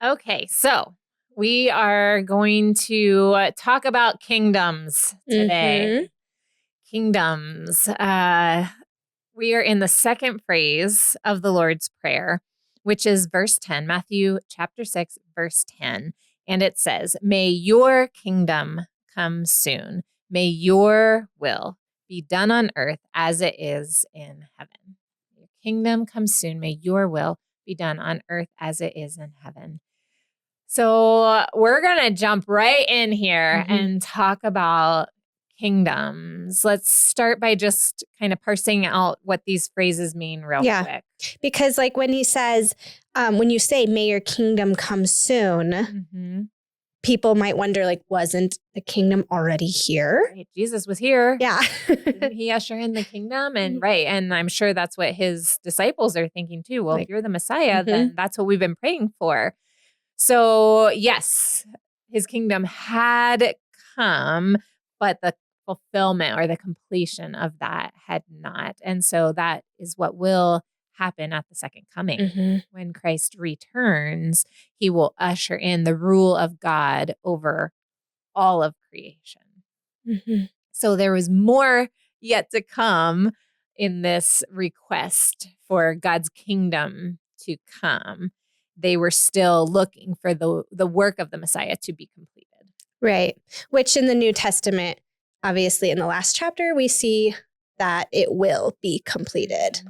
Okay, so we are going to talk about kingdoms today. Kingdoms. We are in the second phrase of the Lord's Prayer, which is verse 10, Matthew chapter 6, verse 10. And it says, "May your kingdom come soon. May your will be done on earth as it is in heaven." Your kingdom comes soon. May your will be done on earth as it is in heaven. So we're going to jump right in here and talk about kingdoms. Let's start by just kind of parsing out what these phrases mean real quick. Because like when he says, when you say, may your kingdom come soon, people might wonder, like, wasn't the kingdom already here? Right. Jesus was here. Yeah. Didn't he usher in the kingdom? And and I'm sure that's what his disciples are thinking too. Well, if you're the Messiah, then that's what we've been praying for. So yes, his kingdom had come, but the fulfillment or the completion of that had not. And so that is what will happen at the second coming. When Christ returns, he will usher in the rule of God over all of creation. So there was more yet to come in this request for God's kingdom to come. They were still looking for the work of the Messiah to be completed. Right. Which in the New Testament, obviously in the last chapter, we see that it will be completed.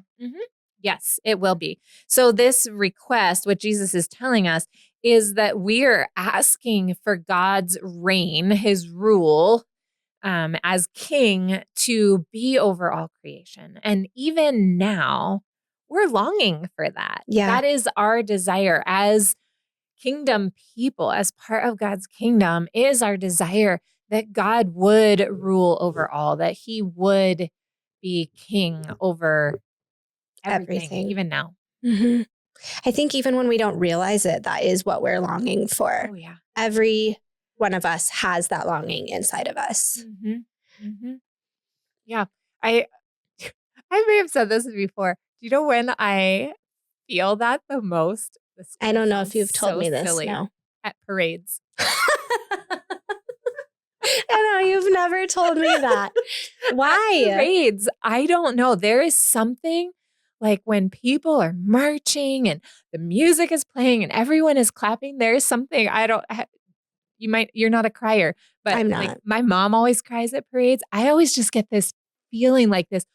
Yes, it will be. So this request, what Jesus is telling us, is that we are asking for God's reign, his rule, as king to be over all creation. And even now, we're longing for that. Yeah. That is our desire as kingdom people, as part of God's kingdom, is our desire that God would rule over all, that he would be king over everything. Even now. I think even when we don't realize it, that is what we're longing for. Oh, yeah. Every one of us has that longing inside of us. Yeah. I may have said this before. Do you know when I feel that the most? I don't know if you've told me this. Silly. No. At parades. I know, you've never told me that. Why? At parades. I don't know. There is something like when people are marching and the music is playing and everyone is clapping, there is something you're not a crier, but I'm not. Like my mom always cries at parades. I always just get this feeling, like this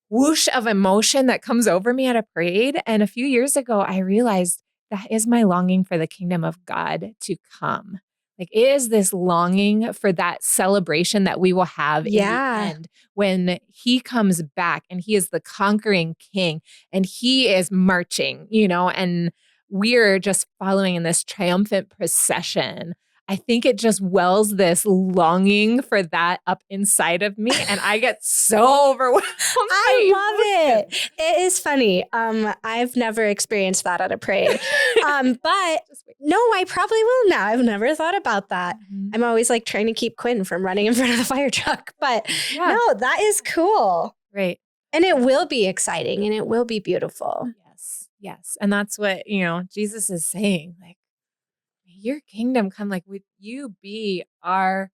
whoosh of emotion that comes over me at a parade. And a few years ago, I realized that is my longing for the kingdom of God to come. Like, it is this longing for that celebration that we will have in the end when he comes back and he is the conquering king and he is marching, and we're just following in this triumphant procession. I think it just wells this longing for that up inside of me, and I get so overwhelmed. I love it. It is funny. I've never experienced that at a parade. But no, I probably will now. I've never thought about that. I'm always like trying to keep Quinn from running in front of the fire truck. But no, that is cool. Right. And it will be exciting and it will be beautiful. Yes. And that's what, Jesus is saying, like, your kingdom come, like, would you be our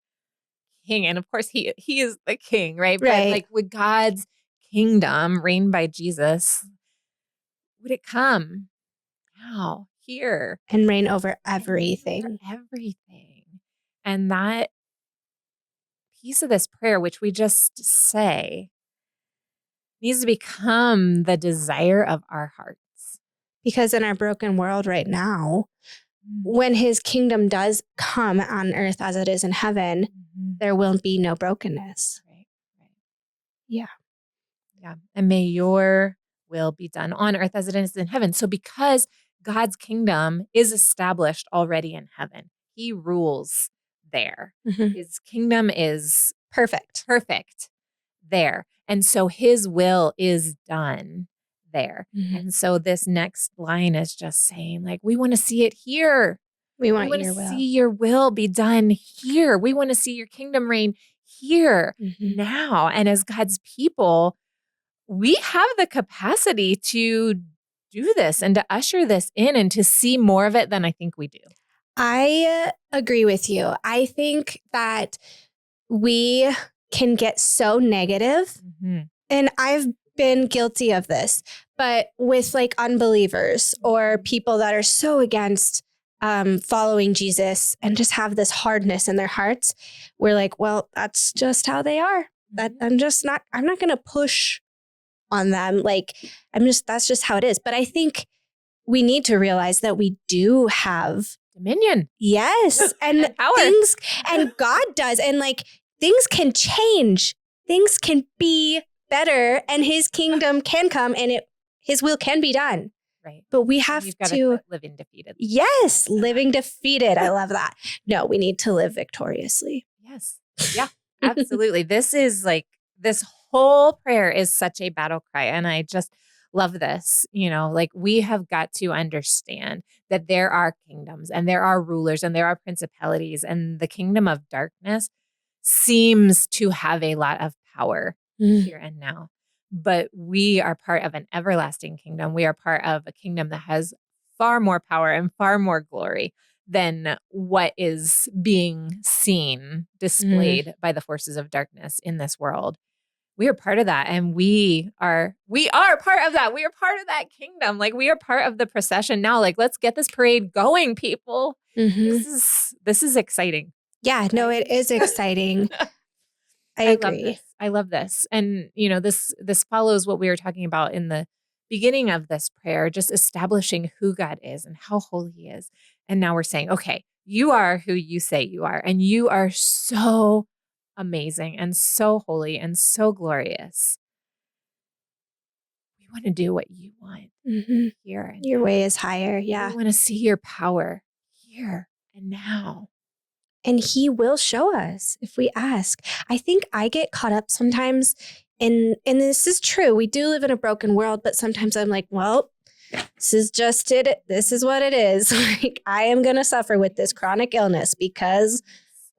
king? And of course he is the king, right? But like, would God's kingdom reign by Jesus, would it come now, here? And reign over everything. And that piece of this prayer, which we just say, needs to become the desire of our hearts. Because in our broken world right now, when his kingdom does come on earth as it is in heaven, there will be no brokenness. Right. Yeah. And may your will be done on earth as it is in heaven. So because God's kingdom is established already in heaven, he rules there. His kingdom is perfect there. And so his will is done there. And so this next line is just saying, like, we want to see it here. We want to see your will be done here. We want to see your kingdom reign here now. And as God's people, we have the capacity to do this and to usher this in and to see more of it than I think we do. I agree with you. I think that we can get so negative, and I've been guilty of this, but with like unbelievers or people that are so against following Jesus and just have this hardness in their hearts, we're like, well, that's just how they are. That I'm not going to push on them. Like, that's just how it is. But I think we need to realize that we do have dominion. Yes. And power. Things, and God does. And like, things can change. Things can be better, and his kingdom can come, and his will can be done. Right. But we have to living defeated. Yes. Living defeated. I love that. No, we need to live victoriously. Yes. Yeah, absolutely. This whole prayer is such a battle cry. And I just love this. Like, we have got to understand that there are kingdoms and there are rulers and there are principalities, and the kingdom of darkness seems to have a lot of power here and now. But we are part of an everlasting kingdom. We are part of a kingdom that has far more power and far more glory than what is being seen, displayed by the forces of darkness in this world. We are part of that, and we are part of that. We are part of that kingdom. Like, we are part of the procession now. Like, let's get this parade going, people. This is exciting. Yeah, no, it is exciting. I agree. I love this. And, this follows what we were talking about in the beginning of this prayer, just establishing who God is and how holy he is. And now we're saying, okay, you are who you say you are, and you are so amazing and so holy and so glorious. We want to do what you want here. And your way is higher. Yeah. We want to see your power here and now. And he will show us if we ask. I think I get caught up sometimes and this is true. We do live in a broken world, but sometimes I'm like, well, this is just it. This is what it is. Like, I am going to suffer with this chronic illness because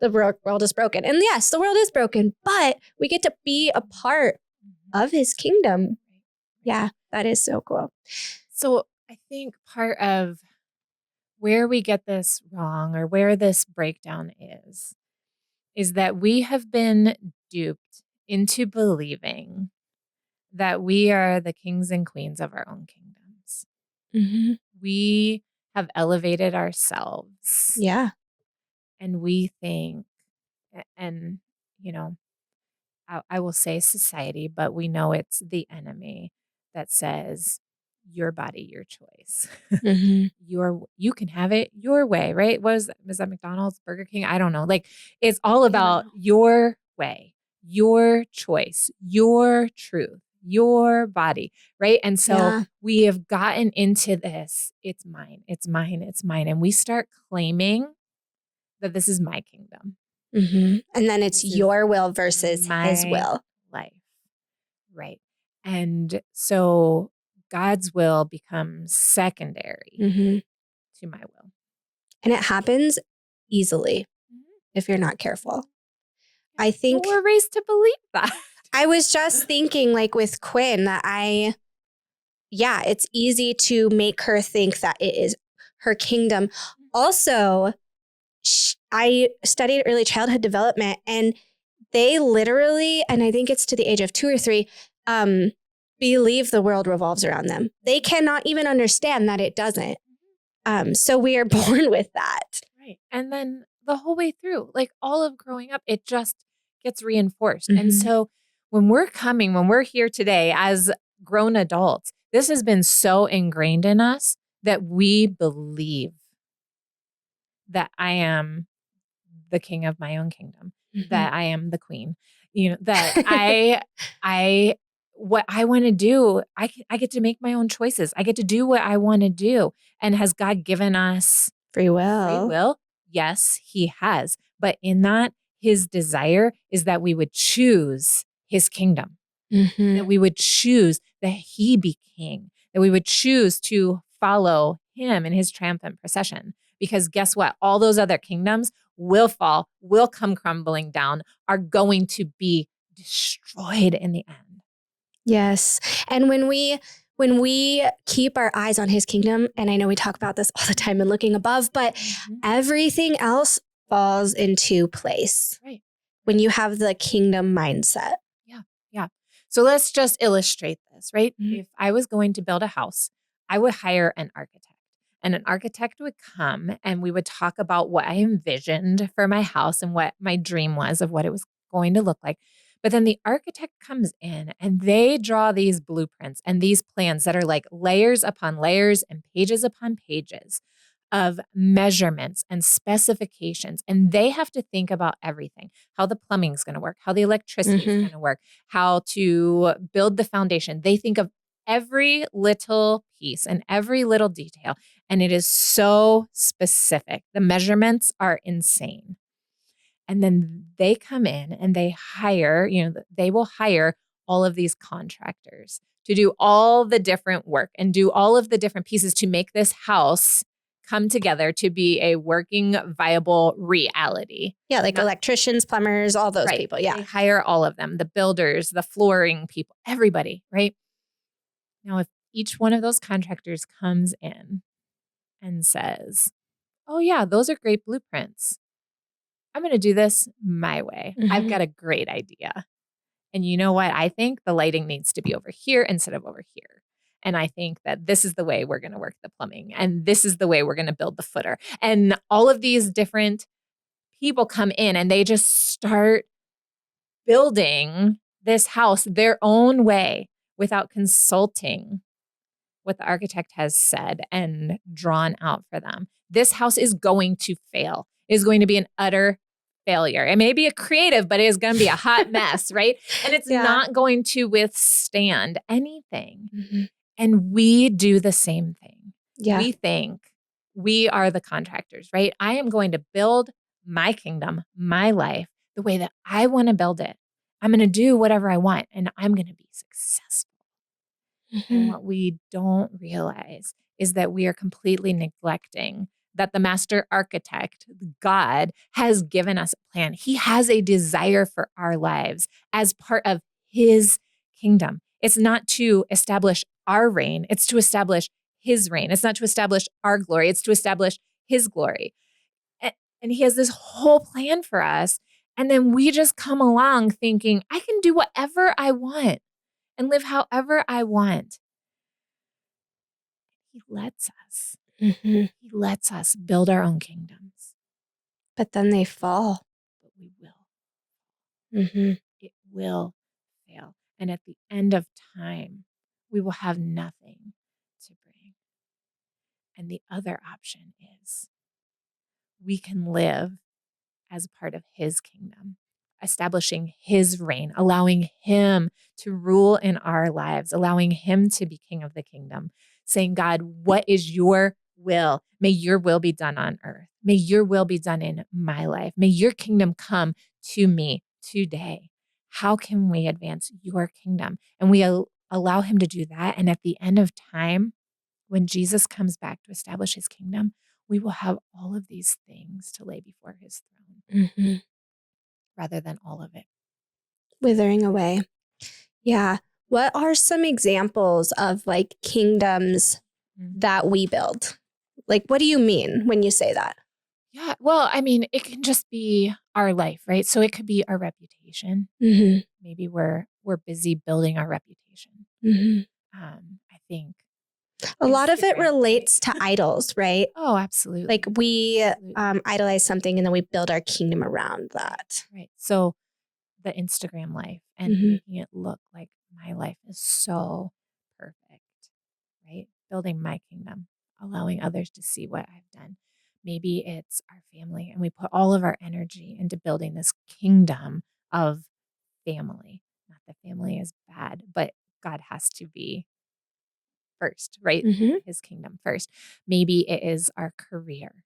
the world is broken. And yes, the world is broken, but we get to be a part of his kingdom. Yeah, that is so cool. So I think part of where we get this wrong, or where this breakdown is that we have been duped into believing that we are the kings and queens of our own kingdoms. We have elevated ourselves. Yeah. And we think, and, I will say society, but we know it's the enemy that says, your body, your choice. You can have it your way, right? Was that McDonald's, Burger King? I don't know. Like, it's all about your way, your choice, your truth, your body, right? And so we have gotten into this, it's mine, it's mine, it's mine. And we start claiming that this is my kingdom. And then it's your will versus his will. Life. Right. And so God's will becomes secondary to my will. And it happens easily if you're not careful. I think we're raised to believe that. I was just thinking, like, with Quinn, that it's easy to make her think that it is her kingdom. Also, I studied early childhood development, and they literally, and I think it's to the age of 2 or 3, believe the world revolves around them. They cannot even understand that it doesn't. So we are born with that. Right. And then the whole way through, like, all of growing up, it just gets reinforced. And so when we're here today as grown adults, this has been so ingrained in us that we believe that I am the king of my own kingdom, that I am the queen, that what I want to do, I get to make my own choices. I get to do what I want to do. And has God given us free will? Yes, he has. But in that, his desire is that we would choose his kingdom, that we would choose that he be king, that we would choose to follow him in his triumphant procession. Because guess what? All those other kingdoms will fall, will come crumbling down, are going to be destroyed in the end. Yes. And when we when we keep our eyes on his kingdom, and I know we talk about this all the time and looking above, but everything else falls into place. Right. When you have the kingdom mindset. Yeah. Yeah. So let's just illustrate this, right? If I was going to build a house, I would hire an architect. And an architect would come and we would talk about what I envisioned for my house and what my dream was of what it was going to look like. But then the architect comes in and they draw these blueprints and these plans that are like layers upon layers and pages upon pages of measurements and specifications. And they have to think about everything, how the plumbing is going to work, how the electricity is going to work, how to build the foundation. They think of every little piece and every little detail. And it is so specific. The measurements are insane. And then they come in and they hire, they will hire all of these contractors to do all the different work and do all of the different pieces to make this house come together to be a working, viable reality. Yeah, like electricians, plumbers, all those people. Yeah. They hire all of them, the builders, the flooring people, everybody, right? Now, if each one of those contractors comes in and says, oh yeah, those are great blueprints. I'm going to do this my way. I've got a great idea. And you know what? I think the lighting needs to be over here instead of over here. And I think that this is the way we're going to work the plumbing. And this is the way we're going to build the footer. And all of these different people come in and they just start building this house their own way without consulting what the architect has said and drawn out for them. This house is going to fail. It is going to be an utter failure. It may be a creative, but it is going to be a hot mess, right? And it's not going to withstand anything. And we do the same thing. Yeah. We think we are the contractors, right? I am going to build my kingdom, my life, the way that I want to build it. I'm going to do whatever I want and I'm going to be successful. And what we don't realize is that we are completely neglecting that the master architect, God, has given us a plan. He has a desire for our lives as part of his kingdom. It's not to establish our reign. It's to establish his reign. It's not to establish our glory. It's to establish his glory. And he has this whole plan for us. And then we just come along thinking, I can do whatever I want and live however I want. He lets us. He lets us build our own kingdoms. But then they fall. But we will. It will fail. And at the end of time, we will have nothing to bring. And the other option is we can live as part of his kingdom, establishing his reign, allowing him to rule in our lives, allowing him to be king of the kingdom, saying, God, what is your will? May your will be done on earth. May your will be done in my life. May your kingdom come to me today. How can we advance your kingdom? And we allow him to do that. And at the end of time, when Jesus comes back to establish his kingdom, we will have all of these things to lay before his throne rather than all of it withering away. Yeah. What are some examples of like kingdoms that we build? Like, what do you mean when you say that? Yeah. Well, I mean, it can just be our life, right? So it could be our reputation. Maybe we're busy building our reputation. I think a lot of it relates to idols, right? Oh, absolutely. Like we idolize something and then we build our kingdom around that. Right. So the Instagram life and making it look like my life is so perfect, right? Building my kingdom, allowing others to see what I've done. Maybe it's our family and we put all of our energy into building this kingdom of family. Not that family is bad, but God has to be first, right? His kingdom first. Maybe it is our career.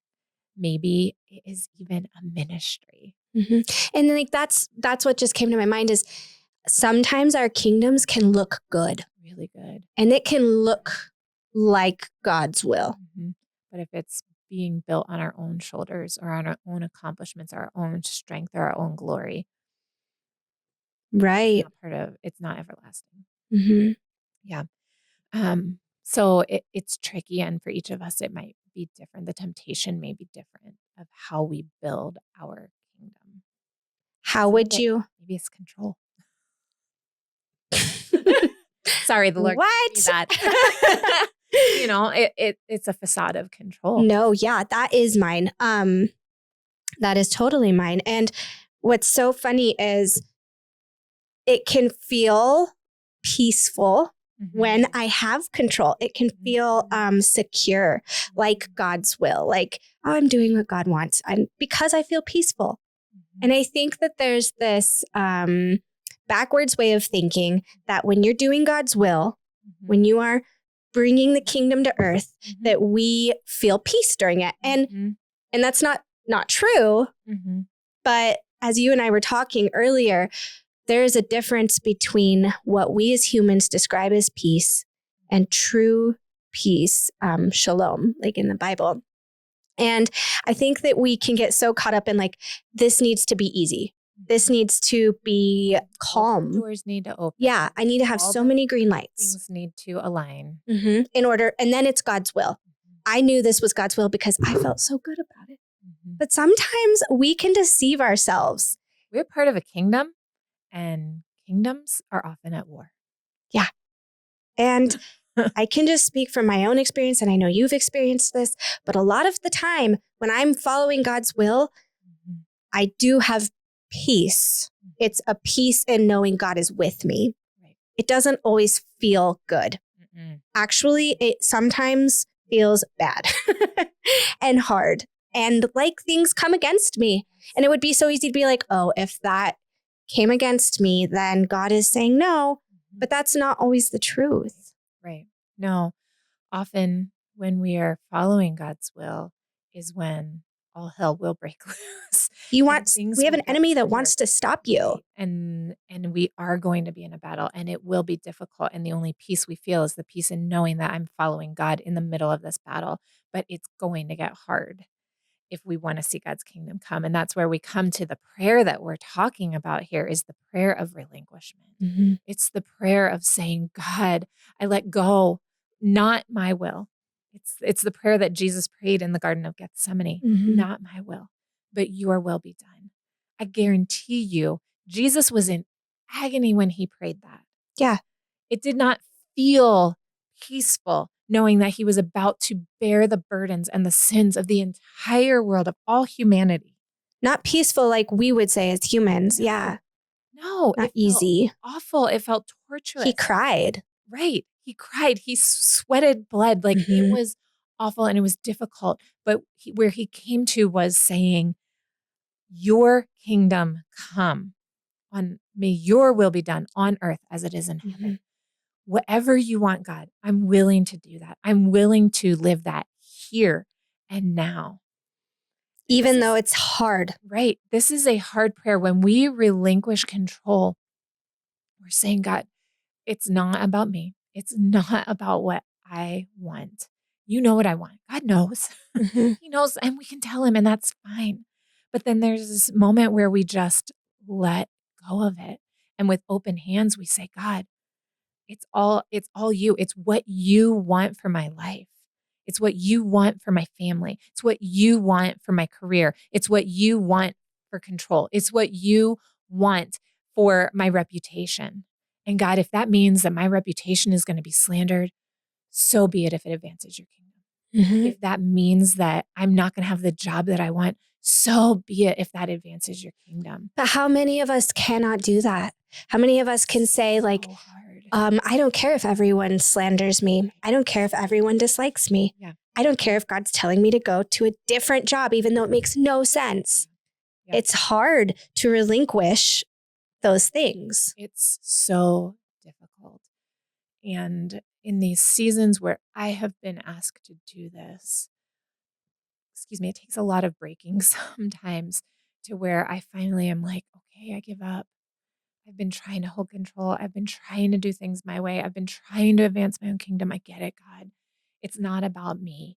Maybe it is even a ministry. And like that's what just came to my mind is sometimes our kingdoms can look good. Really good. And it can look like God's will. But if it's being built on our own shoulders or on our own accomplishments, our own strength, or our own glory. Right. It's not everlasting. Yeah. So it's tricky, and for each of us, it might be different. The temptation may be different of how we build our kingdom. How would you? Maybe it's control. Sorry, the Lord gave me that. It's a facade of control. No, yeah, that is mine. That is totally mine. And what's so funny is it can feel peaceful when I have control. It can feel secure, like God's will, like, oh, I'm doing what God wants, because I feel peaceful. And I think that there's this backwards way of thinking that when you're doing God's will, when you are bringing the kingdom to earth, that we feel peace during it. And that's not true. But as you and I were talking earlier, there is a difference between what we as humans describe as peace and true peace, shalom, like in the Bible. And I think that we can get so caught up in like, this needs to be easy. This needs to be calm. Doors need to open. Yeah, I need to have so many green lights. Things need to align. In order, and then it's God's will. I knew this was God's will because I felt so good about it. But sometimes we can deceive ourselves. We're part of a kingdom, and kingdoms are often at war. Yeah. And I can just speak from my own experience, and I know you've experienced this, but a lot of the time when I'm following God's will, I do have peace. It's a peace in knowing God is with me. Right. It doesn't always feel good. Actually, it sometimes feels bad and hard, and like things come against me. And it would be so easy to be like, oh, if that came against me, then God is saying no. But that's not always the truth. Right. No. Often when we are following God's will is when all hell will break loose. We have an enemy that wants to stop you. And we are going to be in a battle, and it will be difficult. And the only peace we feel is the peace in knowing that I'm following God in the middle of this battle. But it's going to get hard if we want to see God's kingdom come. And that's where we come to the prayer that we're talking about here, is the prayer of relinquishment. It's the prayer of saying, God, I let go, not my will. It's the prayer that Jesus prayed in the Garden of Gethsemane, not my will, but your will be done. I guarantee you, Jesus was in agony when he prayed that. Yeah. It did not feel peaceful knowing that he was about to bear the burdens and the sins of the entire world, of all humanity. Not peaceful like we would say as humans. Yeah. No. Not easy. Awful. It felt torturous. He cried. Right. He cried. He sweated blood. Like it was awful and it was difficult. But where he came to was saying, your kingdom come. May your will be done on earth as it is in heaven. Whatever you want, God, I'm willing to do that. I'm willing to live that here and now. Even though it's hard. Right. This is a hard prayer. When we relinquish control, we're saying, God, it's not about me. It's not about what I want. You know what I want. God knows. He knows, and we can tell him, and that's fine. But then there's this moment where we just let go of it. And with open hands, we say, God, it's all you. It's what you want for my life. It's what you want for my family. It's what you want for my career. It's what you want for control. It's what you want for my reputation. And God, if that means that my reputation is going to be slandered, so be it if it advances your kingdom. If that means that I'm not going to have the job that I want, so be it if that advances your kingdom. But how many of us cannot do that? How many of us can say like, I don't care if everyone slanders me. I don't care if everyone dislikes me. Yeah. I don't care if God's telling me to go to a different job, even though it makes no sense. Yeah. It's hard to relinquish those things. It's so difficult. And in these seasons where I have been asked to do this, it takes a lot of breaking sometimes to where I finally am like, okay, I give up. I've been trying to hold control. I've been trying to do things my way. I've been trying to advance my own kingdom. I get it, God. It's not about me.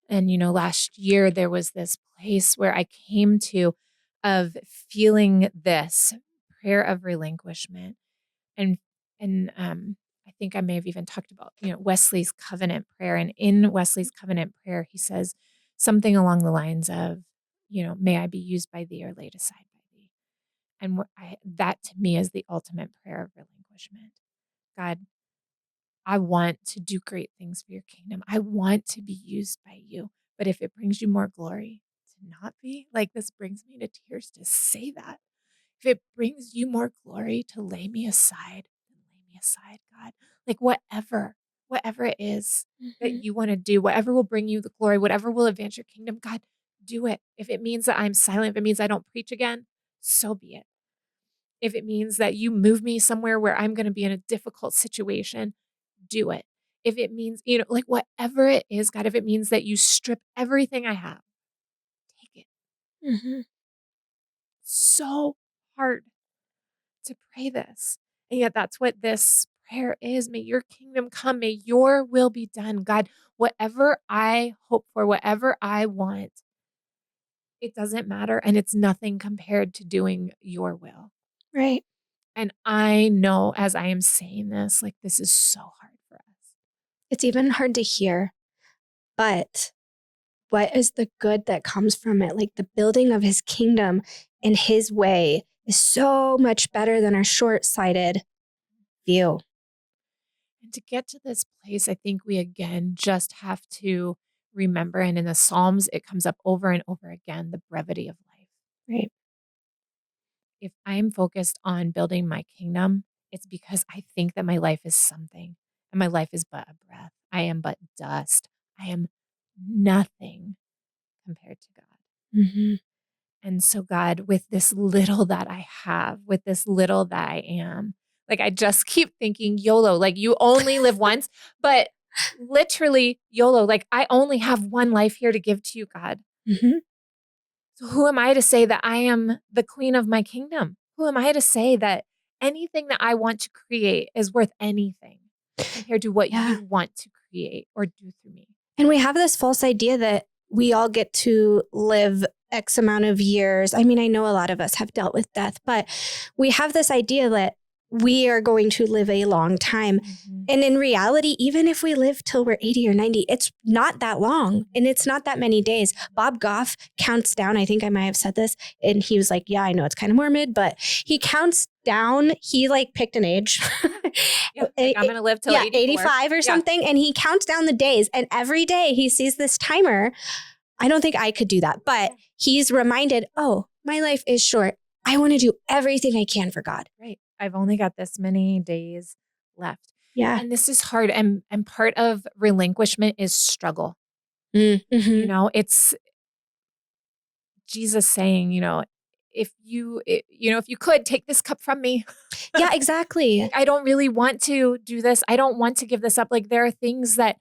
And, last year there was this place where I came to of feeling this prayer of relinquishment. And I think I may have even talked about, Wesley's covenant prayer. And in Wesley's covenant prayer, he says something along the lines of, may I be used by thee or laid aside by thee. And that to me is the ultimate prayer of relinquishment. God, I want to do great things for your kingdom. I want to be used by you. But if it brings you more glory to not be, like, this brings me to tears to say that. If it brings you more glory to lay me aside, then lay me aside, God. Like, whatever it is that you want to do, whatever will bring you the glory, whatever will advance your kingdom, God, do it. If it means that I'm silent, if it means I don't preach again, so be it. If it means that you move me somewhere where I'm going to be in a difficult situation, do it. If it means, like, whatever it is, God, if it means that you strip everything I have, take it. So hard to pray this. And yet that's what this prayer is. May your kingdom come. May your will be done. God, whatever I hope for, whatever I want, it doesn't matter. And it's nothing compared to doing your will. Right. And I know as I am saying this, like, this is so hard for us. It's even hard to hear, but what is the good that comes from it? Like, the building of his kingdom in his way is so much better than our short-sighted view. And to get to this place, I think we again just have to remember, and in the Psalms, it comes up over and over again, the brevity of life. Right. If I'm focused on building my kingdom, it's because I think that my life is something, and my life is but a breath. I am but dust. I am nothing compared to God. And so, God, with this little that I have, with this little that I am, like, I just keep thinking YOLO, like, you only live once, but literally YOLO, like, I only have one life here to give to you, God. So who am I to say that I am the queen of my kingdom? Who am I to say that anything that I want to create is worth anything compared to what you want to create or do through me? And we have this false idea that we all get to live X amount of years. I mean, I know a lot of us have dealt with death, but we have this idea that we are going to live a long time. And in reality, even if we live till we're 80 or 90, it's not that long and it's not that many days. Bob Goff counts down. I think I might have said this. And he was like, yeah, I know it's kind of morbid, but he counts down. He like picked an age. Like, I'm going to live till 85 or something. And he counts down the days. And every day he sees this timer. I don't think I could do that, but he's reminded, oh, my life is short. I want to do everything I can for God. Right. I've only got this many days left. Yeah. And this is hard. And part of relinquishment is struggle. It's Jesus saying, if you could take this cup from me. Yeah, exactly. I don't really want to do this. I don't want to give this up. Like, there are things that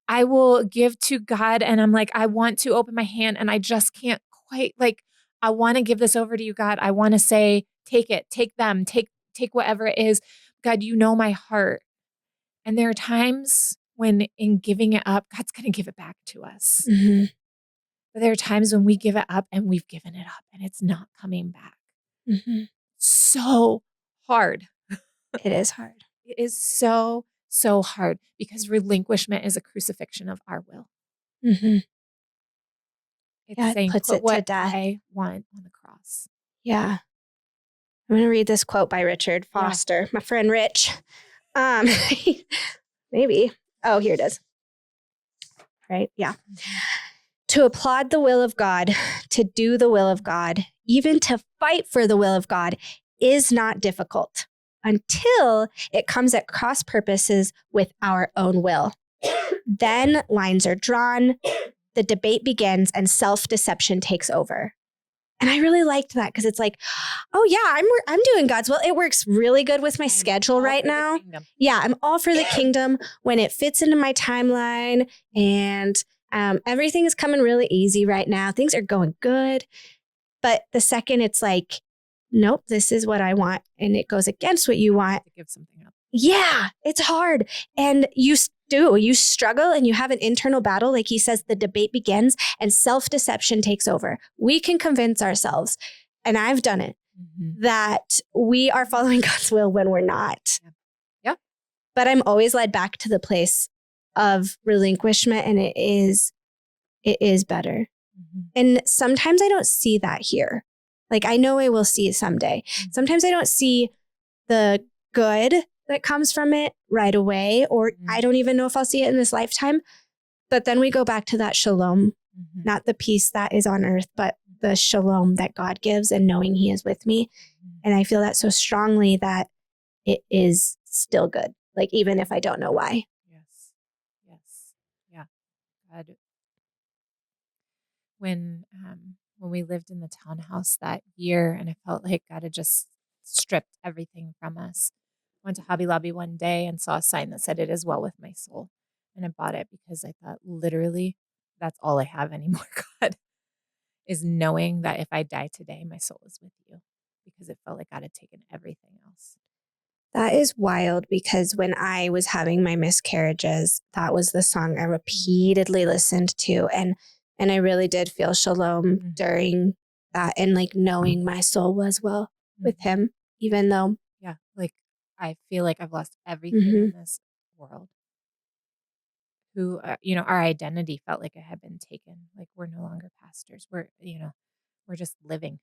I will give to God and I'm like, I want to open my hand and I just can't quite, like, I want to give this over to you, God. I want to say, take it, take them, take whatever it is. God, you know my heart. And there are times when in giving it up, God's going to give it back to us. But there are times when we give it up and we've given it up and it's not coming back. So hard. It is hard. It is so, so hard because relinquishment is a crucifixion of our will. It's saying, puts put it what to death. I want on the cross. Yeah. I'm going to read this quote by Richard Foster, my friend Rich. Maybe. Oh, here it is. Right? Yeah. To applaud the will of God, to do the will of God, even to fight for the will of God is not difficult until it comes at cross purposes with our own will. Then lines are drawn, the debate begins, and self-deception takes over. And I really liked that because it's like, oh yeah, I'm doing God's will. It works really good with my schedule right now. Yeah, I'm all for the kingdom when it fits into my timeline and everything is coming really easy right now. Things are going good. But the second it's like, nope, this is what I want. And it goes against what you want. To give something up. Yeah, it's hard. And you struggle and you have an internal battle. Like he says, the debate begins and self-deception takes over. We can convince ourselves, and I've done it, that we are following God's will when we're not. Yeah. but I'm always led back to the place of relinquishment, and it is better. Mm-hmm. And sometimes I don't see that here. Like, I know I will see it someday. Mm-hmm. Sometimes I don't see the good that comes from it right away, or I don't even know if I'll see it in this lifetime. But then we go back to that shalom, not the peace that is on earth, but the shalom that God gives and knowing he is with me. And I feel that so strongly that it is still good. Like, even if I don't know why. Yes. Yeah. God. When we lived in the townhouse that year, and I felt like God had just stripped everything from us. Went to Hobby Lobby one day and saw a sign that said, "It is well with my soul." And I bought it because I thought, literally, that's all I have anymore, God, is knowing that if I die today, my soul is with you, because it felt like God had taken everything else. That is wild, because when I was having my miscarriages, that was the song I repeatedly listened to. And I really did feel shalom during that, and like knowing my soul was well with him, even though. Yeah. Like, I feel like I've lost everything in this world. Who, our identity felt like it had been taken. Like, we're no longer pastors. We're just living.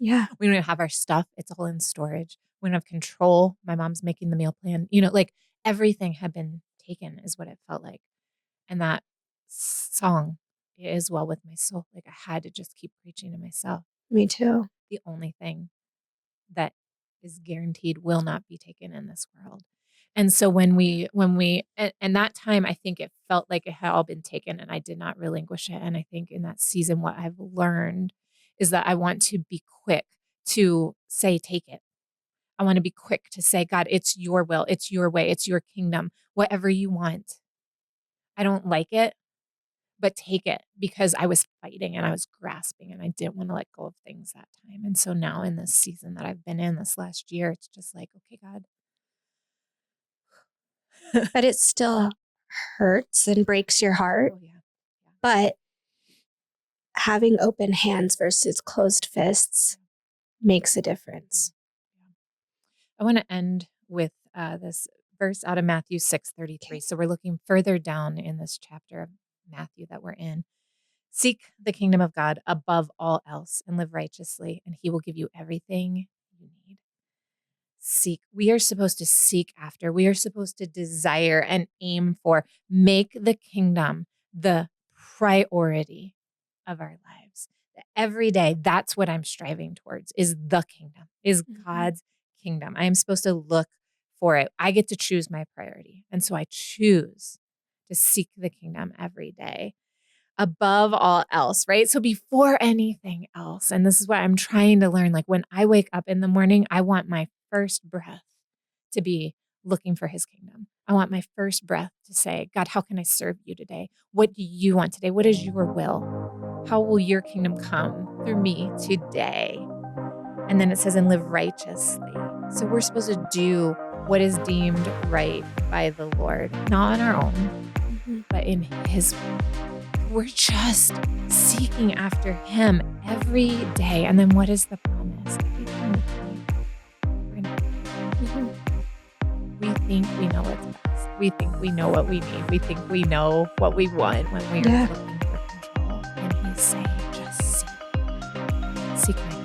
Yeah. We don't even have our stuff. It's all in storage. We don't have control. My mom's making the meal plan. Like, everything had been taken is what it felt like. And that song, "It is well with my soul." Like, I had to just keep preaching to myself. Me too. The only thing that is guaranteed will not be taken in this world. And so when we and that time, I think it felt like it had all been taken and I did not relinquish it. And I think in that season, what I've learned is that I want to be quick to say, take it. I want to be quick to say, God, it's your will. It's your way. It's your kingdom. Whatever you want. I don't like it, but take it, because I was fighting and I was grasping and I didn't want to let go of things that time. And so now in this season that I've been in this last year, it's just like, okay, God. But it still hurts and breaks your heart. Oh, yeah. But having open hands versus closed fists makes a difference. I want to end with this verse out of Matthew 6:33. So we're looking further down in this chapter of Matthew that we're in. "Seek the kingdom of God above all else and live righteously, and he will give you everything you need." Seek. We are supposed to seek after. We are supposed to desire and aim for. Make the kingdom the priority of our lives. Every day, that's what I'm striving towards, is the kingdom, is God's kingdom. I am supposed to look for it. I get to choose my priority. And so I choose to seek the kingdom every day above all else, right? So before anything else, and this is what I'm trying to learn, like when I wake up in the morning, I want my first breath to be looking for his kingdom. I want my first breath to say, God, how can I serve you today? What do you want today? What is your will? How will your kingdom come through me today? And then it says, and live righteously. So we're supposed to do what is deemed right by the Lord, not on our own, but in his will. We're just seeking after him every day. And then what is the promise? We think we know what's best. We think we know what we need. We think we know what we want when we are looking for control. And he's saying, just seek. Seek my